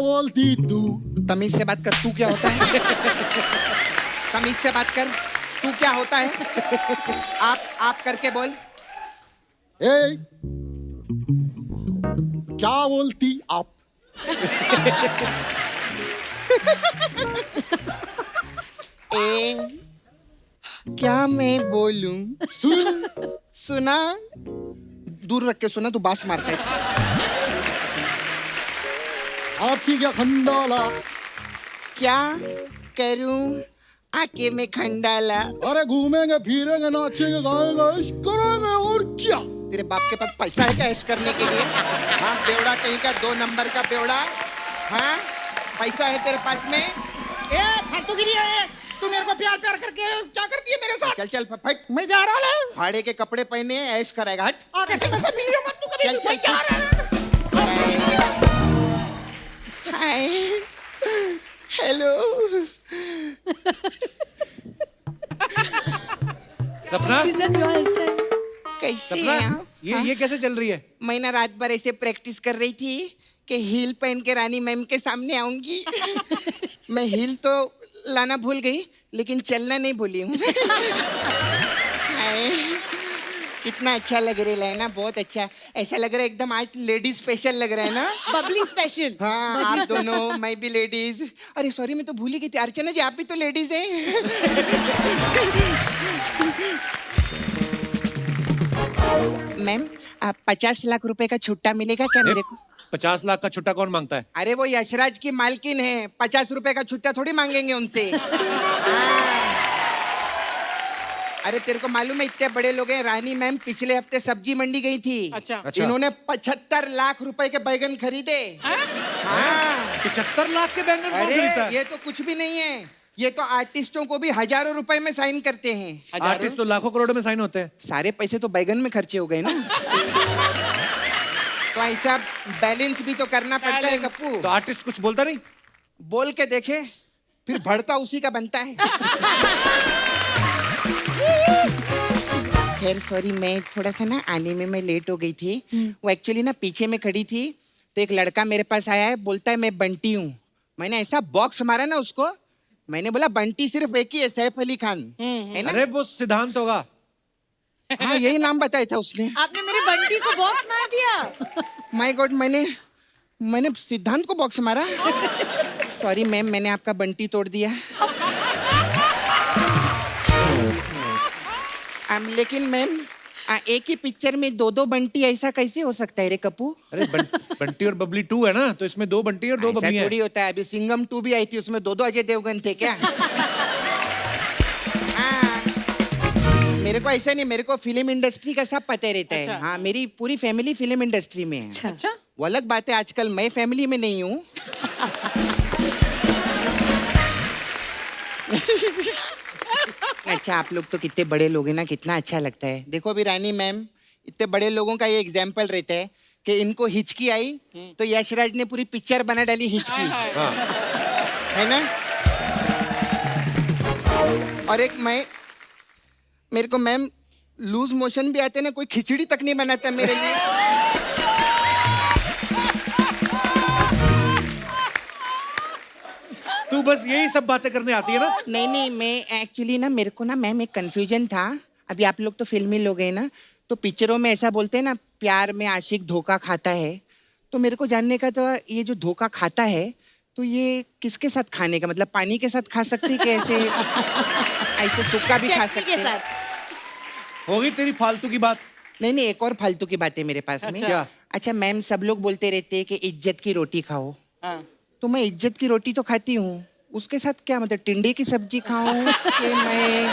बोलती तू? तमीज से बात कर, तू क्या होता है? तमीज से बात कर, तू क्या होता है? आप करके बोल। ए, क्या बोलती आप? ए, क्या मैं बोलूं? सुना? दूर रख के सुना, तू बास मारता है। आपकी क्या खंडाला? क्या करूं आके में खंडाला? अरे घूमेंगे फिरेंगे नाचेंगे गाएंगे इश्क करेंगे और क्या? तेरे बाप के पास पैसा है क्या ऐश करने के लिए? हाँ, बेवड़ा कहीं का, 2 नंबर का बेवड़ा। हाँ, पैसा है तेरे पास में? फालतू गिरी है, तू मेरे को प्यार प्यार करके क्या करती है मेरे साथ? चल चल फट, मैं जा रहा है। फाड़े के कपड़े पहने ऐश कराएगा, हट। आगे से मुझसे मिलियो मत तू कभी। चल चल जा रहा है। हाय, हेलो। सपना, कैसे सपना, हैं आप? ये कैसे चल रही है? मैं ना रात भर ऐसे प्रैक्टिस कर रही थी कि हील पहन के रानी मैम के सामने आऊंगी। मैं हील तो लाना भूल गई, लेकिन चलना नहीं भूली हूँ। हाय, कितना अच्छा लग रहा है ना, बहुत अच्छा। ऐसा लग रहा है एकदम आज लेडीज स्पेशल लग रहा है ना। बबली स्पेशल। हाँ, आप दोनों, मैं भी लेडीज। अरे सॉरी, मैं तो भूल ही गई थी। अर्चना जी, आप भी तो लेडीज हैं। मैम, आप 50 लाख रुपए का छुट्टा मिलेगा क्या मेरे को? 50 लाख का छुट्टा कौन मांगता है? अरे वो यशराज की मालकिन है, 50 रुपए का छुट्टा थोड़ी मांगेंगे उनसे। हाँ। अरे तेरे को मालूम है इतने बड़े लोग हैं, रानी मैम पिछले हफ्ते सब्जी मंडी गई थी। अच्छा। इन्होंने 75 लाख रुपए के बैगन खरीदे। हाँ। 75 लाख के बैंगन कौन अरे खरीदता है? ये तो कुछ भी नहीं है, ये तो आर्टिस्टों को भी हजारों रुपए में साइन करते हैं। आर्टिस्ट तो लाखों करोड़ों में साइन होते हैं। सारे पैसे तो बैगन में खर्चे हो गए ना। तो ऐसा बैलेंस भी तो करना पड़ता है कप्पू। तो आर्टिस्ट कुछ बोलता नहीं? बोल के देखे, फिर भरता उसी का बनता है। खैर सॉरी, मैं थोड़ा सा ना आने में मैं लेट हो गई थी। वो एक्चुअली ना पीछे में खड़ी थी, तो एक लड़का मेरे पास आया है, बोलता है मैं बंटी हूँ। मैंने ऐसा बॉक्स मारा ना उसको, मैंने बोला बंटी सिर्फ एक ही है, सैफ अली खान है ना। अरे वो सिद्धांत होगा। हाँ, यही नाम बताया था उसने। आपने मेरे बंटी को बॉक्स मार दिया। माय गॉड, मैंने सिद्धांत को बॉक्स मारा। सॉरी मैम, मैंने आपका बंटी तोड़ दिया। लेकिन मैम, एक ही पिक्चर में 2 बंटी, ऐसा कैसे हो सकता है रे कप्पू? अरे बंटी और बबली 2 है ना, तो इसमें 2 बंटी और 2 ऐसा बबली थोड़ी हैं। होता है। अभी सिंघम 2 भी आई थी, उसमें 2 अजय देवगन थे क्या? हाँ, मेरे को ऐसा नहीं, मेरे को फिल्म इंडस्ट्री का सब पता रहता है। हाँ, मेरी पूरी फैमिली फिल्म इंडस्ट्री में है। अच्छा। वो अलग बात है, आजकल मैं फैमिली में नहीं हूँ। अच्छा, आप लोग तो कितने बड़े लोग हैं ना, कितना अच्छा लगता है। देखो अभी रानी मैम, इतने बड़े लोगों का ये एग्जाम्पल रहता है कि इनको हिचकी आई तो यशराज ने पूरी पिक्चर बना डाली हिचकी। है ना। और एक मेरे को मैम लूज मोशन भी आते ना, कोई खिचड़ी तक नहीं बनाता मेरे लिए। तू बस यही सब बातें करने आती है ना? नहीं, मैं एक्चुअली ना, मेरे को ना मैम एक कंफ्यूजन था। अभी आप लोग तो फिल्मी लोग हैं ना, तो पिक्चरों में ऐसा बोलते हैं ना, प्यार में आशिक धोखा खाता है। तो मेरे को जानने का था, ये जो धोखा खाता है तो ये किसके साथ खाने का, मतलब पानी के साथ खा सकते कि ऐसे सूखा भी खा सकते हैं? होगी तेरी फालतू की बात। नहीं, एक और फालतू की बात है मेरे पास में। क्या? अच्छा मैम, सब लोग बोलते रहते हैं कि इज्जत की रोटी खाओ। तो मैं इज्जत की रोटी तो खाती हूँ, उसके साथ क्या मतलब टिंडे की सब्जी खाऊं कि मैं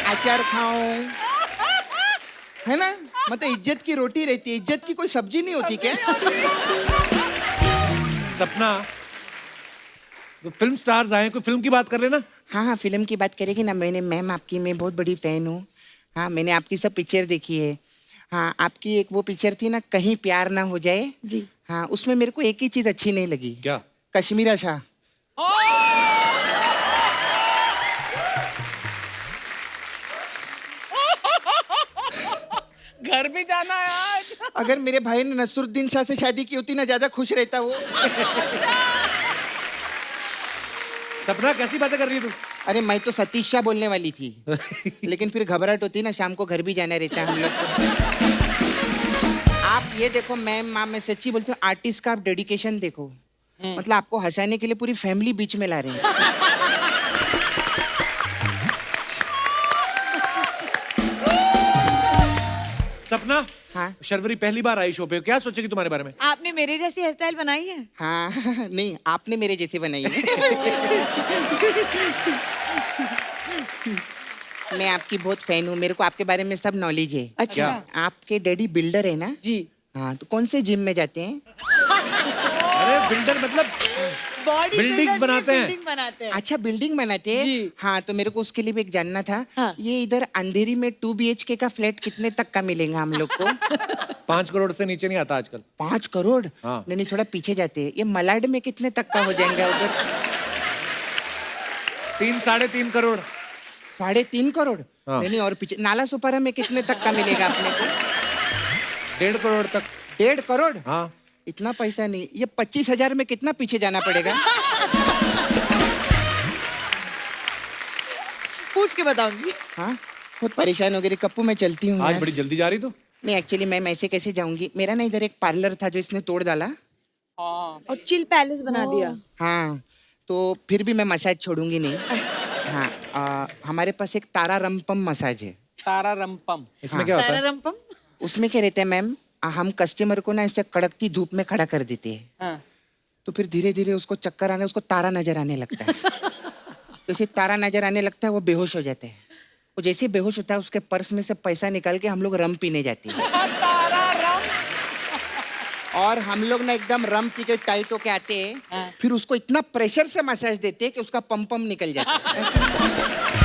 अचार खाऊं? है ना, मतलब इज्जत की रोटी रहती है, इज्जत की कोई सब्जी नहीं होती क्या? सपना, तो फिल्म स्टार्स आए, कोई फिल्म की बात कर लेना। हाँ, फिल्म की बात करेगी ना। मैम आपकी मैं बहुत बड़ी फैन हूँ। हाँ, मैंने आपकी सब पिक्चर देखी है। हाँ, आपकी एक वो पिक्चर थी ना, कहीं प्यार ना हो जाए जी। हाँ, उसमें मेरे को एक ही चीज अच्छी नहीं लगी। क्या? कश्मीरा शाह। घर भी जाना है आज। अगर मेरे भाई ने नसरुद्दीन शाह से शादी की होती ना, ज्यादा खुश रहता वो। सपना कैसी बातें कर रही है तू? अरे मैं तो सतीश शाह बोलने वाली थी, लेकिन फिर घबराहट होती है ना, शाम को घर भी जाना रहता है हम लोग को। आप ये देखो मैम, मैं सच्ची बोलती हूँ, आर्टिस्ट का आप डेडिकेशन देखो। मतलब आपको हंसाने के लिए पूरी फैमिली बीच में ला रहे हैं। सपना, हाँ शर्वरी पहली बार आई शो पे, क्या सोचेगी तुम्हारे बारे में? आपने मेरे जैसी हेयर स्टाइल बनाई है? हाँ नहीं, आपने मेरे जैसे बनाई है। मैं आपकी बहुत फैन हूँ, मेरे को आपके बारे में सब नॉलेज है। अच्छा। आपके डैडी बिल्डर है ना? जी। हाँ, तो कौन से जिम में जाते हैं? अरे बिल्डर मतलब बॉडी बिल्डिंग्स बनाते हैं। बिल्डिंग बनाते हैं। अच्छा, बिल्डिंग बनाते हैं। जी। हाँ, तो मेरे को उसके लिए भी एक जानना था। हाँ। ये इधर अंधेरी में 2 BHK का फ्लैट कितने तक का मिलेगा हम लोग को? 5 करोड़ से नीचे नहीं आता आजकल। 5 करोड़? हाँ। नहीं, थोड़ा पीछे जाते हैं। ये मलाड में कितने तक का हो जाएगा उधर? 3-3.5 करोड़। 3.5 करोड़? हाँ। नहीं, और पीछे नाला सुपारा में कितने तक का मिलेगा अपने को? 1.5 करोड़ तक। 1.5 करोड़? हाँ। इतना पैसा नहीं। ये 25,000 में कितना पीछे जाना पड़ेगा? पूछ के बताऊंगी। हाँ, बहुत परेशान हो गई कप्पू, मैं चलती हूँ आज यार। बड़ी जल्दी जा रही तू। नहीं, एक्चुअली मैं ऐसे कैसे जाऊंगी? मेरा ना इधर एक पार्लर था जो इसने तोड़ डाला। और चिल पैलेस बना दिया। हाँ, तो फिर भी मैं मसाज छोड़ूंगी नहीं। हाँ, हमारे पास एक तारा रंपम मसाज है। तारा रंपम। इसमें क्या होता है? तारारंपम? उसमें क्या रहता है मैम, हम कस्टमर को ना ऐसे कड़कती धूप में खड़ा कर देते हैं। हाँ। तो फिर धीरे धीरे उसको चक्कर आने, उसको तारा नजर आने लगता है। जैसे तारा नजर आने लगता है वो बेहोश हो जाते हैं। वो जैसे बेहोश होता है उसके पर्स में से पैसा निकाल के हम लोग रम पीने जाते हैं। और हम लोग ना एकदम रम पी के टाइट होके आते हैं। फिर उसको इतना प्रेशर से मसाज देते हैं कि उसका पम निकल जाता है।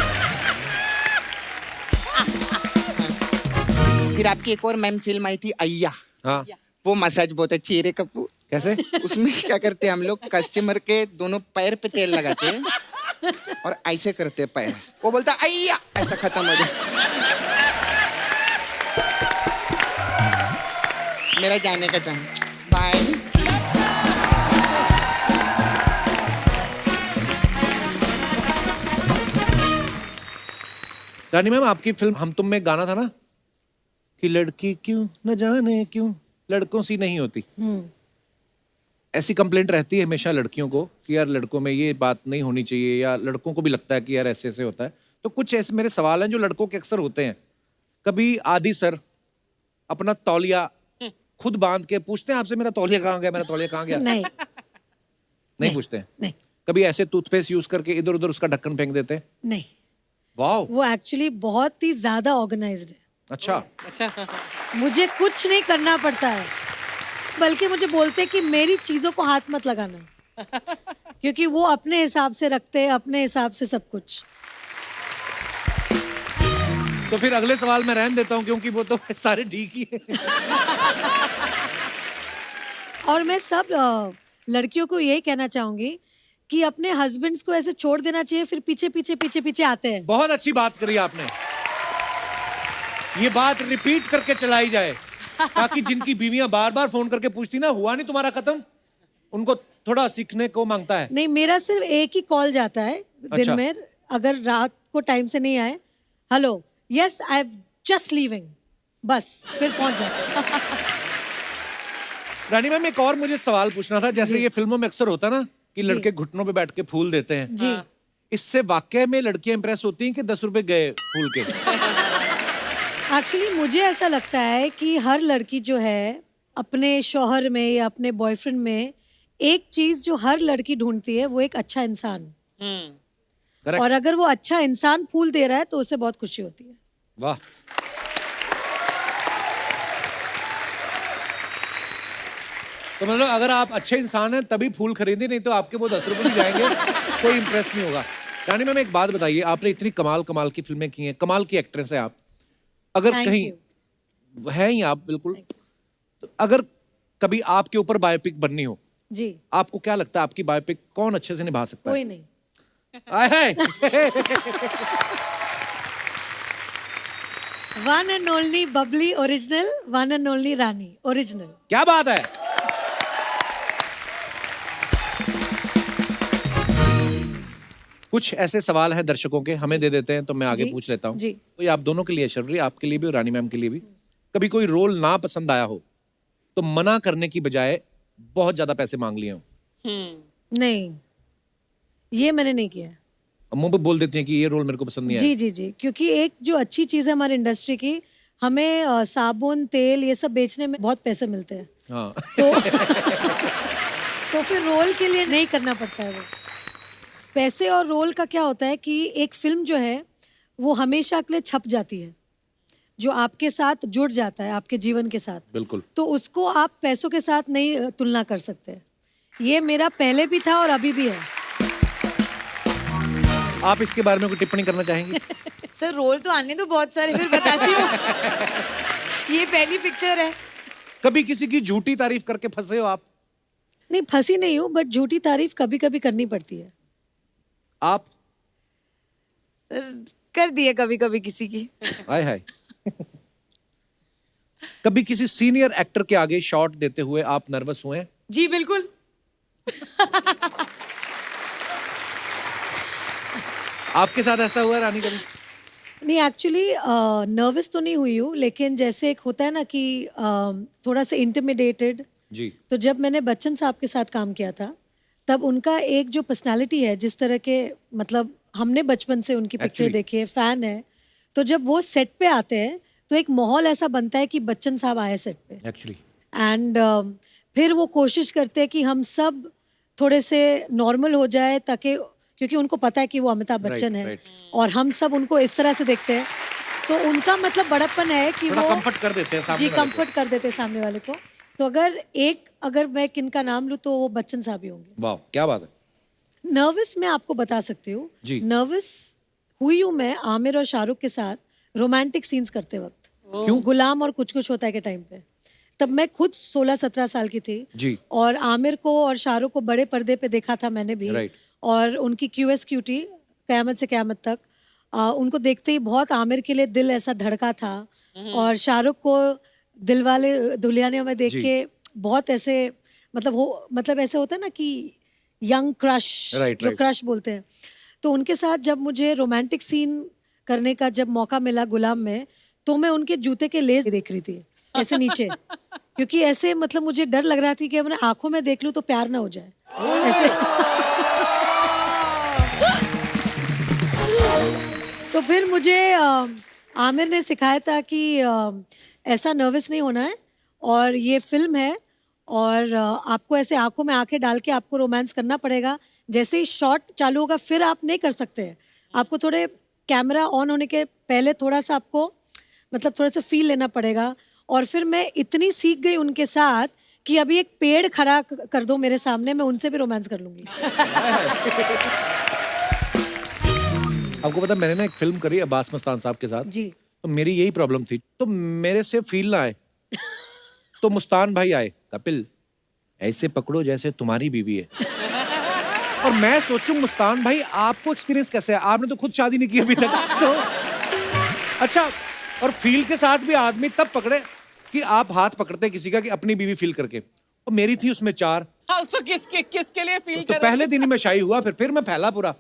फिर आपकी एक और मैम फिल्म आई थी अय्या। हाँ। वो मसाज बहुत अच्छी है रे कप्पू। कैसे? उसमें क्या करते हैं हम लोग, कस्टमर के दोनों पैर पे तेल लगाते हैं और ऐसे करते हैं पैर। वो बोलता है अय्या, ऐसा खत्म हो जाए। मेरा जाने का टाइम, बाय। रानी मैम, आपकी फिल्म हम तुम में गाना था ना कि लड़की क्यों न जाने क्यों लड़कों सी नहीं होती। ऐसी कंप्लेंट रहती है हमेशा लड़कियों को कि यार लड़कों में ये बात नहीं होनी चाहिए, या लड़कों को भी लगता है कि यार ऐसे ऐसे होता है। तो कुछ ऐसे मेरे सवाल हैं जो लड़कों के अक्सर होते हैं। कभी आदि सर अपना तौलिया खुद बांध के पूछते हैं आपसे, मेरा तौलिया कहाँ गया, मेरा तौलिया कहाँ गया? नहीं। नहीं पूछते हैं? नहीं। कभी ऐसे टूथपेस्ट यूज करके इधर उधर उसका ढक्कन फेंक देते हैं? नहीं। वाह, वो एक्चुअली बहुत ही ज्यादा ऑर्गेनाइज्ड है। अच्छा। अच्छा। मुझे कुछ नहीं करना पड़ता है, बल्कि मुझे बोलते हैं कि मेरी चीजों को हाथ मत लगाना, क्योंकि वो अपने हिसाब से रखते हैं, अपने हिसाब से सब कुछ। तो फिर अगले सवाल मैं रहने देता हूँ क्योंकि वो तो सारे ठीक ही है। और मैं सब लड़कियों को यही कहना चाहूंगी कि अपने हस्बैंड्स को ऐसे छोड़ देना चाहिए, फिर पीछे पीछे पीछे पीछे आते हैं। बहुत अच्छी बात करी आपने। ये बात रिपीट करके चलाई जाए ताकि जिनकी बीवियां बार बार फोन करके पूछती ना हुआ नहीं तुम्हारा खत्म, उनको थोड़ा सीखने को मांगता है। नहीं, मेरा सिर्फ एक ही कॉल जाता है दिन अच्छा। में, अगर रात को टाइम से नहीं आए, hello, yes I am just leaving, बस फिर पहुंच जाता है। रानी मैम, एक और मुझे सवाल पूछना था। जैसे ये फिल्मों में अक्सर होता ना कि लड़के घुटनों पे बैठ के फूल देते हैं, जी। इससे वाकई में लड़कियां इंप्रेस होती हैं कि 10 रुपए गए फूल के? एक्चुअली मुझे ऐसा लगता है कि हर लड़की जो है अपने शौहर में या अपने बॉयफ्रेंड में एक चीज जो हर लड़की ढूंढती है, वो एक अच्छा इंसान। Correct. और अगर वो अच्छा इंसान फूल दे रहा है तो उससे बहुत खुशी होती है। वाह। तो मतलब अगर आप अच्छे इंसान हैं तभी फूल खरीदे, नहीं तो आपके वो 10 रुपए भी जाएंगे, कोई इंप्रेस नहीं होगा। रानी मैम, एक बात बताइए, आपने इतनी कमाल कमाल की फिल्में की हैं, कमाल की एक्ट्रेस है आप, अगर Thank कहीं है ही आप बिल्कुल, तो अगर कभी आपके ऊपर बायोपिक बननी हो, जी। आपको क्या लगता है आपकी बायोपिक कौन अच्छे से निभा सकता है? कोई नहीं। आए हाय। One and only Babli original, one and only Rani original. क्या बात है। कुछ ऐसे सवाल हैं दर्शकों के, हमें दे देते हैं तो मैं आगे जी, पूछ लेता हूँ। जी। तो ये आप दोनों के लिए शर्वरी, आपके लिए भी और रानी मैम के लिए भी। कभी कोई रोल ना पसंद आया हो तो मना करने की बजाय बहुत ज्यादा पैसे मांग लिए हो? नहीं, ये मैंने नहीं किया। अब मुंह पे बोल देती हैं कि ये रोल मेरे को पसंद नहीं आया। जी जी जी, क्योंकि एक जो अच्छी चीज़ है हमारी इंडस्ट्री की, हमें साबुन तेल ये सब बेचने में बहुत पैसे मिलते हैं। हाँ। तो फिर रोल के लिए नहीं करना पड़ता है वो। पैसे और रोल का क्या होता है कि एक फिल्म जो है वो हमेशा के लिए छप जाती है, जो आपके साथ जुड़ जाता है आपके जीवन के साथ। बिल्कुल। तो उसको आप पैसों के साथ नहीं तुलना कर सकते। ये मेरा पहले भी था और अभी भी है। आप इसके बारे में कोई टिप्पणी करना चाहेंगे? सर रोल तो आने दो बहुत सारे, फिर बताती हूँ। ये पहली पिक्चर है। कभी किसी की झूठी तारीफ करके फंसे हो आप? नहीं, फंसी नहीं हूँ, बट झूठी तारीफ कभी कभी करनी पड़ती है। आप? सर कर दिए कभी कभी किसी की। हाय हाय। कभी किसी सीनियर एक्टर के आगे शॉट देते हुए आप नर्वस हुए हैं? जी बिल्कुल। आपके साथ ऐसा हुआ रानी कभी? नहीं, एक्चुअली नर्वस तो नहीं हुई हूँ, लेकिन जैसे एक होता है ना कि थोड़ा सा इंटिमिडेटेड। जी। तो जब मैंने बच्चन साहब के साथ काम किया था, तब उनका एक जो पर्सनालिटी है, जिस तरह के, मतलब हमने बचपन से उनकी पिक्चर Actually. देखी है, फैन है, तो जब वो सेट पे आते हैं तो एक माहौल ऐसा बनता है कि बच्चन साहब आए सेट पे। एक्चुअली एंड फिर वो कोशिश करते हैं कि हम सब थोड़े से नॉर्मल हो जाए, ताकि, क्योंकि उनको पता है कि वो अमिताभ बच्चन है right. और हम सब उनको इस तरह से देखते हैं, तो उनका मतलब बड़प्पन है कि थोड़ा वो कंफर्ट कर देते हैं सामने जी वाले को। कंफर्ट कर देते हैं सामने वाले को। तो अगर मैं किनका नाम लूँ तो वो बच्चन साहब ही होंगे। वाह, क्या बात है। नर्वस मैं आपको बता सकती हूँ। जी। नर्वस हुई हूँ मैं आमिर और शाहरुख के साथ रोमांटिक सीन्स करते वक्त। क्यों? गुलाम और कुछ कुछ होता है के टाइम पे, तब मैं खुद 16-17 साल की थी। जी। और आमिर को और शाहरुख को बड़े पर्दे पे देखा था मैंने भी। Right. और उनकी QS क्यूटी क़यामत से क़यामत तक, उनको देखते ही बहुत आमिर के लिए दिल ऐसा धड़का था। और शाहरुख को दिलवाले दुल्हनिया में देख जी। के बहुत ऐसे, मतलब ऐसे होता है ना कि यंग क्रश, Right, जो right. क्रश बोलते हैं। तो उनके साथ जब मुझे रोमांटिक सीन करने का जब मौका मिला गुलाम में, तो मैं उनके जूते के लेस देख रही थी ऐसे नीचे, क्योंकि ऐसे मतलब मुझे डर लग रहा था कि अपने आंखों में देख लूं तो प्यार ना हो जाए ऐसे। तो फिर मुझे आमिर ने सिखाया था कि ऐसा नर्वस नहीं होना है, और ये फिल्म है, और आपको ऐसे आंखों में आंखें डाल के आपको रोमांस करना पड़ेगा। जैसे ही शॉट चालू होगा फिर आप नहीं कर सकते हैं, आपको थोड़े कैमरा ऑन होने के पहले थोड़ा सा आपको मतलब थोड़ा सा फील लेना पड़ेगा। और फिर मैं इतनी सीख गई उनके साथ कि अभी एक पेड़ खड़ा कर दो मेरे सामने, मैं उनसे भी रोमांस कर लूंगी। आपको पता, मैंने ना एक फिल्म करी अब्बास मस्तान साहब के साथ। जी। तो मेरी यही प्रॉब्लम थी, तो मेरे से फील ना आए तो मुस्तान भाई आए, कपिल ऐसे पकड़ो जैसे तुम्हारी बीवी है। और मैं सोचूं मुस्तान भाई आपको एक्सपीरियंस कैसे है, आपने तो खुद शादी नहीं की अभी तक। तो अच्छा, और फील के साथ भी आदमी तब पकड़े कि आप हाथ पकड़ते हैं किसी का कि अपनी बीवी फील करके, और मेरी थी उसमें 4। हाँ, तो किसके लिए फील तो कर पहले दिन ही मैं शाही हुआ, फिर मैं फैला पूरा।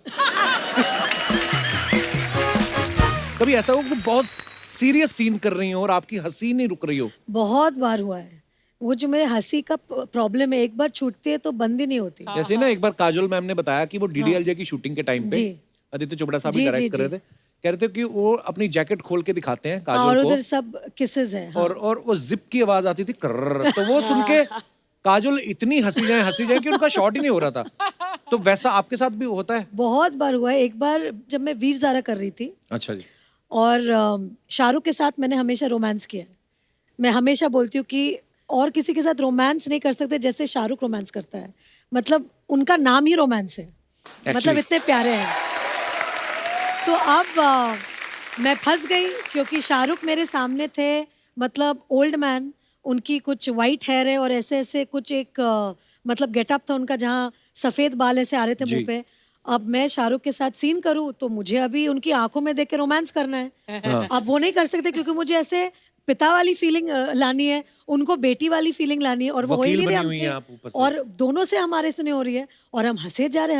कभी ऐसा हो कि बहुत सीरियस सीन कर रही हो और आपकी हंसी नहीं रुक रही हो? बहुत बार हुआ है। वो जो मेरे हंसी का प्रॉब्लम है, एक बार छूटती है तो बंद ही नहीं होती। जैसे ना एक बार काजोल मैम ने बताया कि वो DDLJ की शूटिंग के टाइम पे जी। आदित्य चोपड़ा साहब जी, डायरेक्ट जी, कर रहे थे, कह रहे थे कि वो अपनी जैकेट खोल के दिखाते हैं और काजोल उधर को, सब किसेस है। हाँ। और वो जिप की आवाज आती थी कर्र, तो वो सुन के काजोल इतनी हंसी जाए कि उनका शॉट ही नहीं हो रहा था। तो वैसा आपके साथ भी होता है? बहुत बार हुआ है। एक बार जब मैं वीर ज़ारा कर रही थी, अच्छा जी। और शाहरुख के साथ मैंने हमेशा रोमांस किया है। मैं हमेशा बोलती हूँ कि और किसी के साथ रोमांस नहीं कर सकते जैसे शाहरुख रोमांस करता है। मतलब उनका नाम ही रोमांस है, मतलब इतने प्यारे हैं। तो अब मैं फंस गई क्योंकि शाहरुख मेरे सामने थे, मतलब ओल्ड मैन, उनकी कुछ वाइट हेयर है और ऐसे ऐसे कुछ एक मतलब गेटअप था उनका जहाँ सफ़ेद बाल ऐसे आ रहे थे मुंह पे। अब मैं शाहरुख के साथ सीन करूँ तो मुझे अभी उनकी आंखों में देख के रोमांस करना है। अब वो नहीं कर सकते क्योंकि मुझे ऐसे पिता वाली फीलिंग लानी है, उनको बेटी वाली फीलिंग लानी है, और वो हो ही वकील नहीं रही बनी हुई हैं आप हमसे, ऊपर से। और दोनों से हमारे से नहीं हो रही है, और हम हंसे जा रहे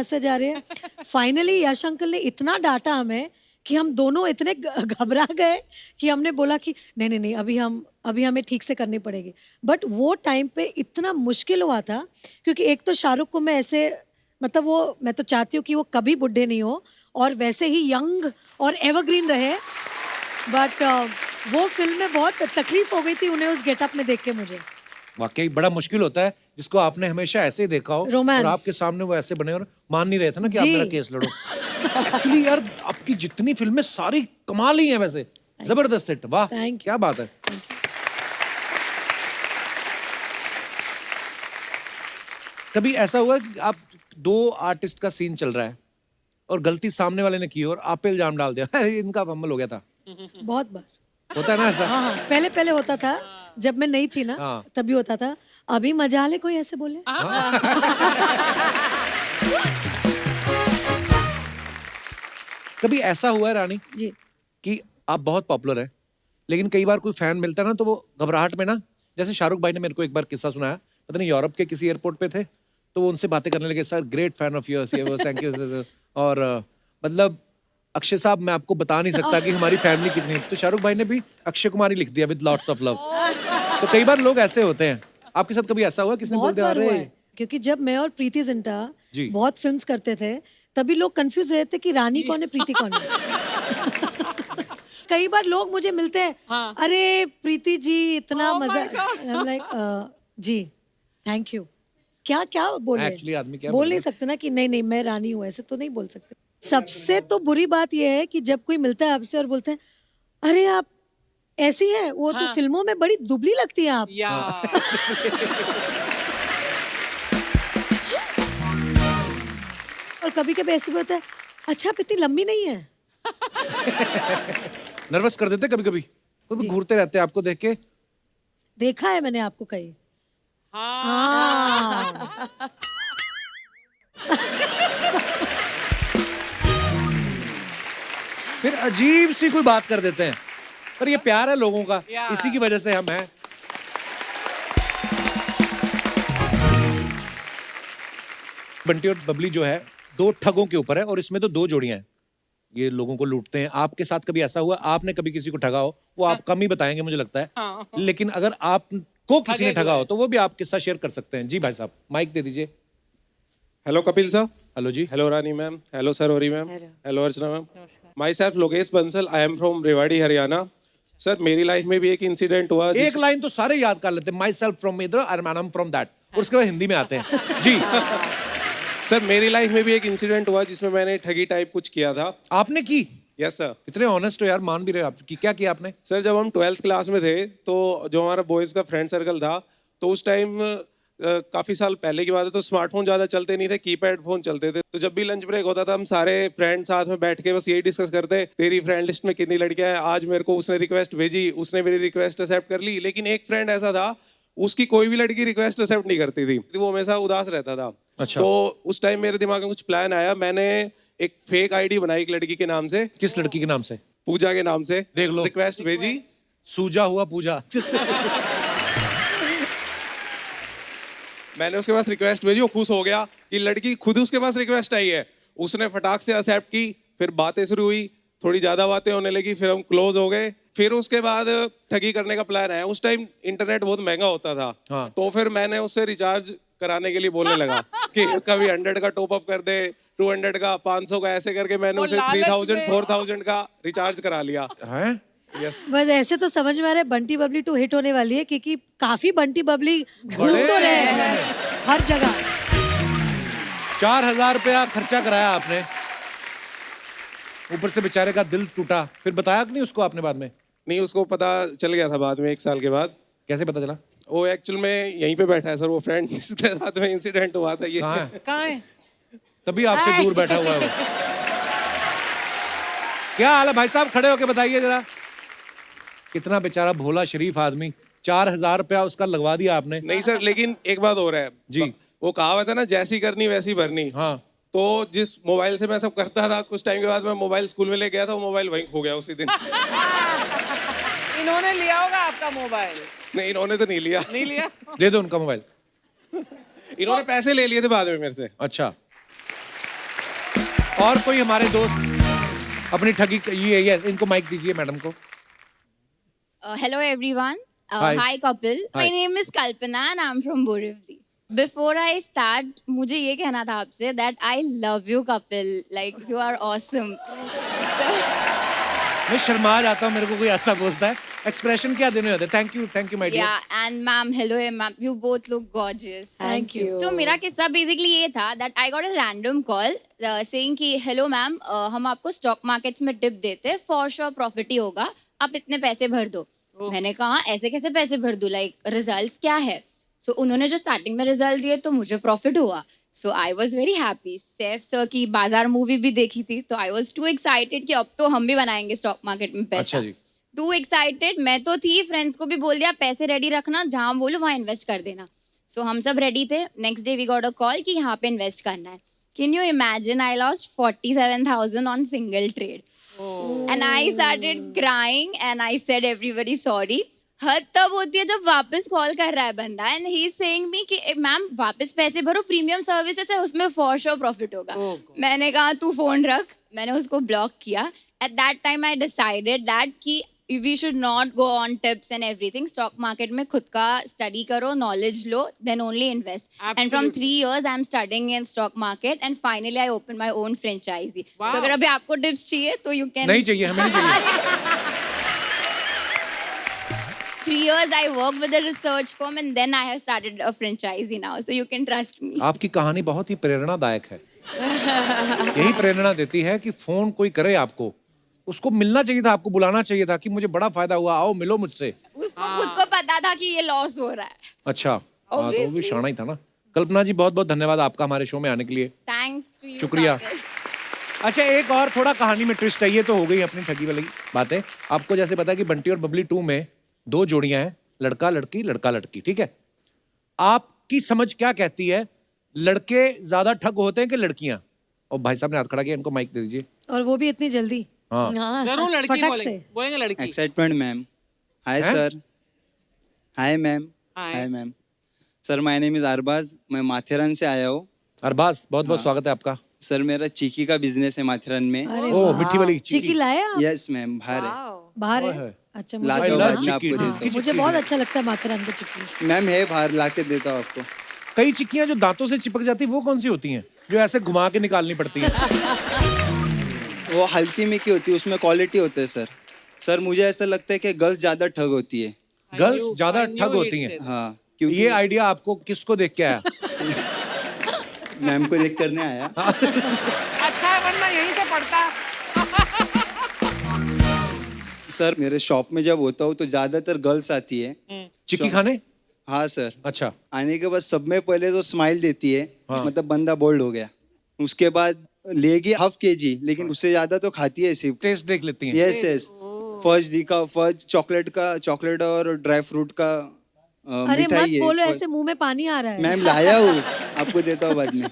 हैं। फाइनली यश अंकल ने इतना डांटा हमें कि हम दोनों इतने घबरा गए कि हमने बोला कि नहीं नहीं नहीं, अभी हमें ठीक से करनी पड़ेगी। बट वो टाइम पे इतना मुश्किल हुआ था, क्योंकि एक तो शाहरुख को मैं ऐसे, मतलब वो, मैं तो चाहती हूँ कि वो कभी बुढ़े नहीं हो और वैसे ही यंग और एवरग्रीन रहे, बट वो फिल्म में बहुत तकलीफ हो गई थी उन्हें उस गेटअप में देख के मुझे। वाकई बड़ा मुश्किल होता है जिसको आपने हमेशा ऐसे ही देखा हो Romance. और आपके सामने वो ऐसे बने और मान नहीं रहे थे ना कि आप जी। मेरा केस लड़ो। एक्चुअली यार आपकी जितनी फिल्में सारी कमाल ही हैं वैसे, जबरदस्त हिट, वाह Thank you. क्या बात है। कभी ऐसा हुआ कि आप दो आर्टिस्ट का सीन चल रहा है और गलती सामने वाले ने की और आप पे इल्जाम डाल दिया, अरे इनका फंबल हो गया था, बहुत बार। होता है ना ऐसा? हाँ, पहले होता था, जब मैं नहीं थी ना, हाँ। तभी होता था। अभी मजाल है कोई ऐसे बोले? कभी ऐसा हुआ है रानी जी। कि आप बहुत पॉपुलर हैं लेकिन कई बार कोई फैन मिलता है ना तो वो घबराहट में ना, जैसे शाहरुख भाई ने मेरे को एक बार किस्सा सुनाया, पता नहीं यूरोप के किसी एयरपोर्ट पे थे तो वो उनसे बातें करने लगे, sir great fan of yours, ये वो थैंक यू, और मतलब अक्षय साहब मैं आपको बता नहीं सकता कि हमारी फैमिली कितनी है, तो शाहरुख भाई ने भी अक्षय कुमार ही लिख दिया विद लॉट्स ऑफ लव। तो कई बार लोग ऐसे होते हैं, आपके साथ कभी ऐसा हुआ किसी ने बोल बहुत दिया बार हुआ अरे है, क्योंकि जब मैं और प्रीति जिंटा जी। बहुत फिल्म्स करते थे, तभी लोग कंफ्यूज रहते कि रानी कौन है, प्रीति कौन है। कई बार लोग मुझे मिलते हैं, अरे प्रीति जी इतना मजा, लाइक जी थैंक यू, क्या क्या बोले, Actually आदमी क्या बोल बोले? नहीं सकते ना कि नहीं नहीं मैं रानी हूँ, ऐसे तो नहीं बोल सकते। सबसे तो बुरी बात यह है कि जब कोई मिलता है आपसे और बोलते हैं अरे आप ऐसी है, वो तो फिल्मों में बड़ी दुबली लगती है आप। या और कभी कभी ऐसे भी होता है, अच्छा आप इतनी लंबी नहीं है। नर्वस कर देते कभी कभी, वो घूरते रहते हैं आपको देख के। देखा है मैंने आपको कहीं। हाँ। फिर अजीब सी कोई बात कर देते हैं, पर ये प्यार है लोगों का, Yeah. इसी की वजह से हम हैं। बंटी और बबली जो है दो ठगों के ऊपर है और इसमें तो दो जोड़ियां हैं, ये लोगों को लूटते हैं। आपके साथ कभी ऐसा हुआ आपने कभी किसी को ठगा हो? वो आप कम ही बताएंगे मुझे लगता है, लेकिन अगर आपको किसी ने ठगा हो तो वो भी आप किस्सा शेयर कर सकते हैं। जी भाई साहब माइक दे दीजिए। Hello Kapil sir. हेलो जी। Hello Rani ma'am. Hello Sarori ma'am. Hello Archana ma'am. Myself Lokesh Bansal, I am from Rewari Haryana. Sir मेरी लाइफ में भी एक इंसिडेंट हुआ एक लाइन तो सारे याद कर लेते हैं, माई सेल्फ फ्रॉम इधर आई एम फ्रॉम दैट, और उसके बाद हिंदी में आते हैं। जी। सर मेरी लाइफ में भी एक इंसिडेंट हुआ जिसमें मैंने ठगी टाइप कुछ किया था। आपने की? Yes sir. इतने ऑनेस्ट हो यार, मान भी रहे आप कि क्या किया आपने? सर जब हम 12th क्लास में थे तो जो हमारा बॉयज़ का फ्रेंड सर्कल था, तो उस टाइम काफ़ी साल पहले की बात है, तो स्मार्टफोन ज़्यादा चलते नहीं थे, कीपैड फोन चलते थे। तो जब भी लंच ब्रेक होता था हम सारे फ्रेंड साथ में बैठ के बस यही डिस्कस करते, तेरी फ्रेंड लिस्ट में कितनी लड़कियां हैं, आज मेरे को उसने रिक्वेस्ट भेजी, उसने मेरी रिक्वेस्ट एक्सेप्ट कर ली। लेकिन एक फ्रेंड ऐसा था उसकी कोई भी लड़की रिक्वेस्ट एक्सेप्ट नहीं करती थी, वो हमेशा उदास रहता था। अच्छा। तो उस टाइम मेरे दिमाग में कुछ प्लान आया, मैंने एक फेक आईडी बनाई एक लड़की के नाम से। किस लड़की के नाम से? पूजा के नाम से। देख लो। रिक्वेस्ट भेजी, सूजा हुआ पूजा। मैंने उसके पास रिक्वेस्ट भेजी, वो खुश हो गया कि लड़की खुद उसके पास रिक्वेस्ट आई है। उसने फटाक से एक्सेप्ट की, फिर बातें शुरू हुई, थोड़ी ज्यादा बातें होने लगी, फिर हम क्लोज हो गए। फिर उसके बाद ठगी करने का प्लान आया। उस टाइम इंटरनेट बहुत महंगा होता था। हाँ। तो फिर मैंने उससे रिचार्ज कराने के लिए बोलने लगा कि कभी 100 का टॉप अप कर दे, 200 का, 500 का, ऐसे करके मैंने वो उसे लालच 3000 में। 4000 का रिचार्ज करा लिया। हैं? यस। बस ऐसे तो समझ में आ रहा है बंटी बबली 2 हिट होने वाली है, क्योंकि काफी बंटी बबली घूम बड़े तो रहे हैं हर जगह। 4000 रुपया खर्चा कराया आपने, ऊपर से बेचारे का दिल टूटा, फिर बताया कि नहीं उसको आपने बाद में? नहीं, उसको पता चल गया था बाद में, 1 साल के बाद। कैसे पता चला? वो एक्चुअल में यहीं पे बैठा है सर, वो फ्रेंड जिसके साथ में इंसिडेंट हुआ था ये। कहाँ है? कहाँ है? तभी आपसे दूर बैठा हुआ है वो। क्या हाल है भाई साहब, खड़े होके बताइए जरा। कितना बेचारा भोला शरीफ आदमी, 4000 रुपया उसका लगवा दिया आपने। नहीं सर, लेकिन एक बात हो रहा है जी। वो कहावत है ना, जैसी करनी वैसी भरनी। हाँ। तो जिस मोबाइल से मैं सब करता था, कुछ टाइम के बाद मैं मोबाइल स्कूल में ले गया था, वो मोबाइल वहीं खो गया उसी दिन। इन्होंने लिया होगा आपका मोबाइल। नहीं, इन्होंने तो नहीं लिया। नहीं लिया? दे दो उनका मोबाइल। इन्होंने पैसे ले लिए थे बाद में मेरे से। अच्छा, और कोई हमारे दोस्त अपनी ठगी ये इनको माइक दीजिए मैडम को। Hello everyone. Hi. Hi Kapil. Hi. My name is Kalpana and I'm from Borivali. Before I start, मुझे ये कहना था आपसे that I love you Kapil. Like you are awesome. मैं शर्मा जाता हूँ, मेरे को कोई ऐसा बोलता है, एक्सप्रेशन क्या देने होते हैं। Thank you my dear. Yeah, and ma'am, hello ma'am. You both look gorgeous. Thank you. So मेरा किस्सा basically ये था that I got a random call saying कि hello ma'am, हम आपको स्टॉक मार्केट्स में टिप देते हैं, for sure प्रॉफिट ही होगा, आप इतने पैसे भर दो। मैंने कहा ऐसे कैसे पैसे भर दूँ, लाइक रिजल्ट्स क्या है? सो उन्होंने जो स्टार्टिंग में रिजल्ट दिए तो मुझे प्रॉफिट हुआ। So I was very happy. Saif sir की बाजार मूवी भी देखी थी तो आई वॉज टू एक्साइटेड कि अब तो हम भी बनाएंगे स्टॉक मार्केट में पैसा। अच्छा जी। टू एक्साइटेड, मैं तो थी, फ्रेंड्स को भी बोल दिया पैसे रेडी रखना, जहाँ बोलो वहाँ इन्वेस्ट कर देना। सो हम सब रेडी थे। Next day we got a call कि यहाँ पे इन्वेस्ट करना है। Can you imagine? I lost 47,000 on single trade. And I started crying and I said everybody sorry. हद तब होती है जब वापस कॉल कर रहा है बंदा and he is saying me कि मैम वापस पैसे भरो, प्रीमियम सर्विसेज है उसमें फॉर श्योर प्रॉफिट होगा। मैंने कहा तू फोन रख, मैंने उसको ब्लॉक किया। At that time I decided that कि we should not go on tips and everything. Stock market में खुद का स्टडी करो, नॉलेज लो, then only invest. And from 3 years I am studying in stock market and finally I open my own franchise. तो अगर अभी आपको tips चाहिए तो यू कैन। नहीं चाहिए, हमें नहीं चाहिए। 3 years I worked with a research firm and then I have started a franchisee now, so you can trust me. आपकी कहानी बहुत ही प्रेरणादायक है। यही प्रेरणा देती है कि फोन कोई करे आपको, उसको मिलना चाहिए था, आपको बुलाना चाहिए था कि मुझे बड़ा फायदा हुआ, आओ मिलो मुझसे। उसको खुद को पता था कि ये लॉस हो रहा है। अच्छा, हाँ, तो वो भी Obviously. शाना ही था ना। कल्पना जी बहुत बहुत धन्यवाद आपका हमारे शो में आने के लिए। Thanks to you. शुक्रिया। Kapil. अच्छा, एक और थोड़ा कहानी में ट्विस्ट है। ये तो हो गई अपनी ठगी वाली बातें। आपको जैसे पता है कि बंटी और बबली 2 में 2 जोड़ियां हैं, लड़का लड़की लड़का लड़की, ठीक है? आपकी समझ क्या कहती है, लड़के ज्यादा ठग होते हैं कि लड़कियां? और भाई साहब ने हाथ खड़ा किया, इनको माइक दे दीजिए। और वो भी इतनी जल्दी। हाँ, जरूर लड़की फटक बोलेंगे, से। बोलेंगे लड़की। Excitement ma'am. हाय हैं? Sir. Hi ma'am. Hi. Hi ma'am. Sir my name is Arbaz, मैं माथेरान से आया हूँ। अरबाज बहुत बहुत स्वागत है आपका। सर मेरा चीकी का बिजनेस है माथेरान में। अरे ओ, वाह। मिट्टी वाली चिकी लाया आप? यस मैम, बाहर है। बाहर ओए है? होए। अच्छा, ला मुझे के I बोला love बाद में आपको चिक्की। देता हूँ। मुझे बहुत अच्छा लगता है माथेरान का चिक्की। मैम है बाहर, ला के देता हूँ आपको। कई चिक्कियां जो दांतों से चिपक जाती है वो कौन सी होती हैं, जो ऐसे घुमा के निकालनी पड़ती हैं? वो हल्की में की होती है, उसमें क्वालिटी होता है सर। सर मुझे ऐसा लगता है कि गर्ल्स ज्यादा ठग होती है। गर्ल्स ज्यादा ठग होती हैं। हाँ, क्योंकि ये आइडिया आपको किसको देख के आया? मैम को देख करने आया। अच्छा है, वरना यहीं से पढ़ता। सर मेरे शॉप में जब होता हूँ तो ज्यादातर गर्ल्स आती है। चिक्की खाने? हाँ सर। अच्छा, आने के बाद सब में पहले तो स्माइल देती है, हाँ। मतलब बंदा बोल्ड हो गया। उसके बाद लेगी ½ kg, लेकिन उससे ज्यादा तो खाती है सिर्फ। टेस्ट देख लेती हैं। Yes yes. फर्ज चॉकलेट और ड्राई फ्रूट का अरे मत मिठाई है। बोलो, ऐसे मुंह में पानी आ रहा है। मैम लाया हूँ, आपको देता हूँ बाद में।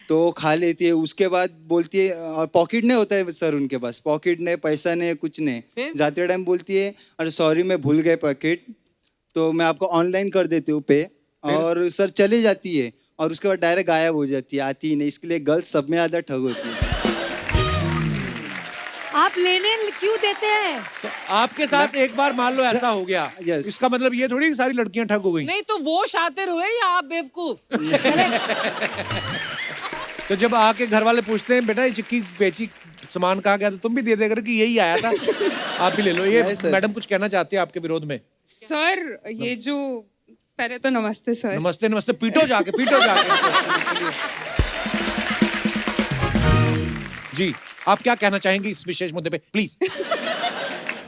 तो खा लेती है, उसके बाद बोलती है, और पॉकेट नहीं होता है सर उनके पास, पॉकेट नहीं, पैसा नहीं, कुछ नहीं। जाते टाइम बोलती है अरे सॉरी मैं भूल गए पॉकेट, तो मैं आपको ऑनलाइन कर देती हूँ पे। और सर चली जाती है और उसके बाद डायरेक्ट गायब हो जाती है, आती ही नहीं। इसके लिए गर्ल्स सब में ज्यादा ठग होती है। आप लेने क्यों देते हैं? तो आपके साथ एक बार मान लो ऐसा हो गया, Yes. इसका मतलब ये थोड़ी कि सारी लड़कियां ठग हो गई। नहीं तो वो शातिर हुए या आप बेवकूफ? तो जब आके घर वाले पूछते हैं बेटा ये चिक्की बेची, सामान कहाँ गया, तो तुम भी दे देकर कि यही आया था, आप भी ले लो। ये नहीं, सर। मैडम कुछ कहना चाहती है आपके विरोध में? सर ये जो पहले तो नमस्ते सर। नमस्ते नमस्ते, पीटो जाके। जी, आप क्या कहना चाहेंगे इस विशेष मुद्दे पे, प्लीज?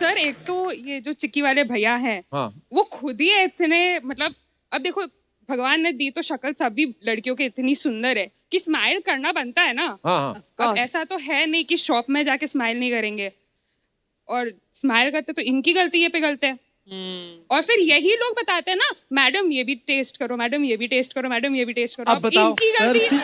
सर एक तो ये जो चिक्की वाले भैया हैं, हाँ। वो खुद ही इतने, मतलब अब देखो भगवान ने दी तो शक्ल सभी लड़कियों के इतनी सुंदर है कि स्माइल करना बनता है ना। हाँ हाँ। अब ऐसा तो है नहीं कि शॉप में जाके स्माइल नहीं करेंगे, और स्माइल करते तो इनकी गलती ये पिघलते हैं। और फिर यही लोग बताते हैं ना मैडम ये भी टेस्ट करो, मैडम ये भी टेस्ट करो, मैडम ये भी टेस्ट करो। अब बताओ। इनकी सर गलती।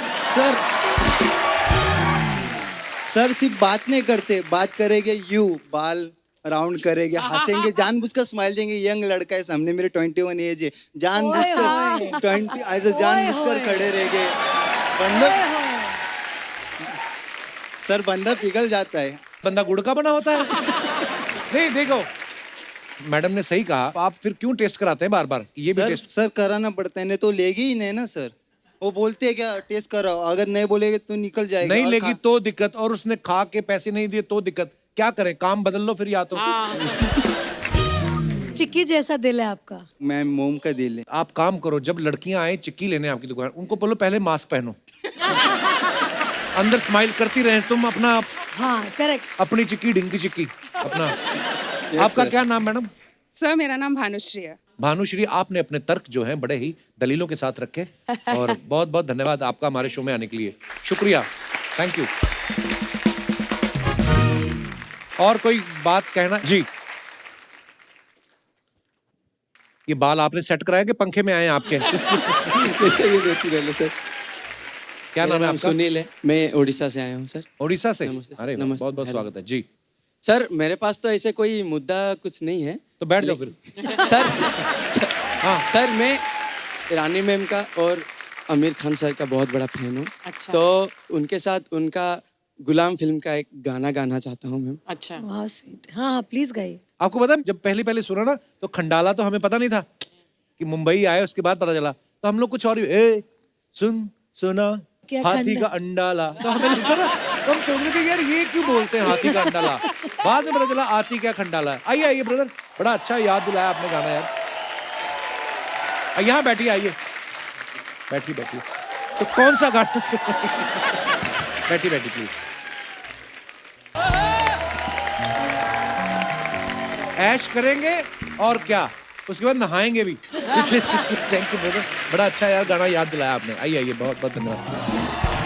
सर सिर्फ बात नहीं करते, बात करेंगे यू बाल राउंड करेंगे, हंसेंगे, जानबूझकर स्माइल देंगे। यंग लड़का है सामने, मेरे 21 एज है, जानबूझकर 20 ऐसे जानबूझकर खड़े रहेंगे। बंदा सर बंदा पिघल जाता है। बंदा गुड़ का बना होता है। नहीं देखो, मैडम ने सही कहा, आप फिर क्यों टेस्ट कराते हैं बार बार? ये भी टेस्ट सर कराना पड़ता है, नहीं तो लेगी ही नहीं ना सर। वो बोलते हैं क्या टेस्ट कराओ, अगर नहीं बोलेगे तो निकल जाएगा। नहीं और लेगी तो दिक्कत, और उसने खा के पैसे नहीं दिए तो दिक्कत। क्या करें, काम बदल लो फिर या तो। चिक्की जैसा दिल है आपका। मैं मोम का दिल है। आप काम करो, जब लड़कियां आए चिक्की लेने आपकी दुकान, उनको बोलो पहले मास्क पहनो, अंदर स्माइल करती रहे तुम अपना, हाँ करेक्ट। अपनी चिक्की ढिंकी चिक्की अपना। आपका क्या नाम मैडम? सर मेरा नाम भानुश्री है। भानुश्री, आपने अपने तर्क जो हैं बड़े ही दलीलों के साथ रखे, और बहुत बहुत धन्यवाद आपका हमारे शो में आने के लिए। शुक्रिया, थैंक यू। और कोई बात कहना जी? ये बाल आपने सेट कराया कि पंखे में आए हैं आपके? सर क्या नाम है आपका? सुनील है, मैं उड़ीसा से आया हूँ सर। उड़ीसा से? नमस्ते सर। अरे नमस्ते। बहुत बहुत हेलो। स्वागत है जी। सर मेरे पास तो ऐसे कोई मुद्दा कुछ नहीं है। तो बैठ जाओ फिर। सर हाँ सर मैं रानी मैम का और आमिर खान सर का बहुत बड़ा फैन हूँ। अच्छा। तो उनके साथ उनका गुलाम फिल्म का एक गाना गाना चाहता हूँ मैम। अच्छा। वाह स्वीट। हाँ हाँ प्लीज गाइए। आपको पता है, जब पहले पहले सुना ना तो खंडाला तो हमें पता नहीं था कि मुंबई आए, उसके बाद पता चला। तो हम लोग कुछ और ए सुन सुना क्या हाथी का अंडाला, तो हमें लगता था, तो हम सोच रहे थे यार ये क्यों बोलते हैं हाथी का अंडाला। बाद में पता चला हाथी क्या खंडाला। आइए आइए ब्रदर, बड़ा अच्छा याद दिलाया आपने गाना यार। यहाँ बैठिए, आइए बैठिए बैठिए। तो कौन सा गाना बैठिए बैठिए प्लीज। ऐश करेंगे और क्या, उसके बाद नहाएंगे भी। थैंक यू ब्रदर, बड़ा अच्छा यार गाना याद दिलाया आपने। आइए आइए, बहुत बहुत धन्यवाद।